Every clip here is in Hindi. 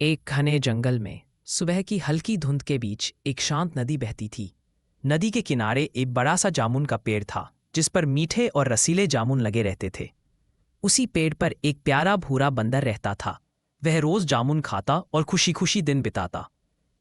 एक घने जंगल में सुबह की हल्की धुंध के बीच एक शांत नदी बहती थी। नदी के किनारे एक बड़ा सा जामुन का पेड़ था जिस पर मीठे और रसीले जामुन लगे रहते थे। उसी पेड़ पर एक प्यारा भूरा बंदर रहता था। वह रोज जामुन खाता और खुशी खुशी दिन बिताता।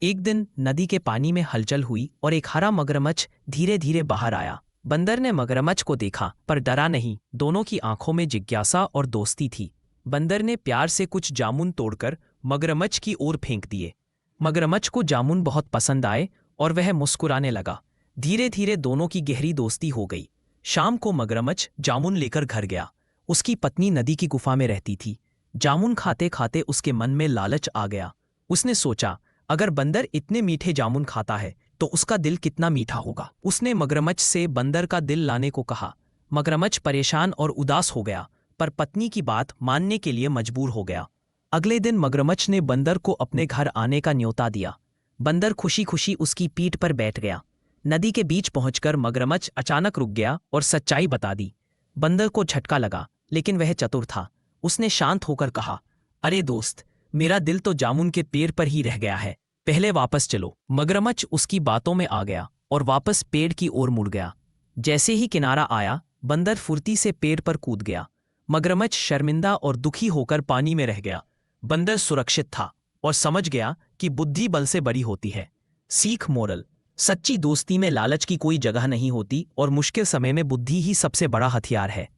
एक दिन नदी के पानी में हलचल हुई और एक हरा मगरमच्छ धीरे धीरे बाहर आया। बंदर ने मगरमच्छ को देखा पर डरा नहीं। दोनों की आंखों में जिज्ञासा और दोस्ती थी। बंदर ने प्यार से कुछ जामुन तोड़कर मगरमच्छ की ओर फेंक दिए। मगरमच्छ को जामुन बहुत पसंद आए और वह मुस्कुराने लगा। धीरे धीरे दोनों की गहरी दोस्ती हो गई। शाम को मगरमच्छ जामुन लेकर घर गया। उसकी पत्नी नदी की गुफा में रहती थी। जामुन खाते खाते उसके मन में लालच आ गया। उसने सोचा, अगर बंदर इतने मीठे जामुन खाता है तो उसका दिल कितना मीठा होगा। उसने मगरमच्छ से बंदर का दिल लाने को कहा। मगरमच्छ परेशान और उदास हो गया पर पत्नी की बात मानने के लिए मजबूर हो गया। अगले दिन मगरमच्छ ने बंदर को अपने घर आने का न्योता दिया। बंदर खुशी खुशी उसकी पीठ पर बैठ गया। नदी के बीच पहुंचकर मगरमच्छ अचानक रुक गया और सच्चाई बता दी। बंदर को झटका लगा लेकिन वह चतुर था। उसने शांत होकर कहा, अरे दोस्त, मेरा दिल तो जामुन के पेड़ पर ही रह गया है। पहले वापस चलो। मगरमच्छ उसकी बातों में आ गया और वापस पेड़ की ओर मुड़ गया। जैसे ही किनारा आया, बंदर फुर्ती से पेड़ पर कूद गया। मगरमच्छ शर्मिंदा और दुखी होकर पानी में रह गया। बंदर सुरक्षित था और समझ गया कि बुद्धि बल से बड़ी होती है। सीख मोरल: सच्ची दोस्ती में लालच की कोई जगह नहीं होती और मुश्किल समय में बुद्धि ही सबसे बड़ा हथियार है।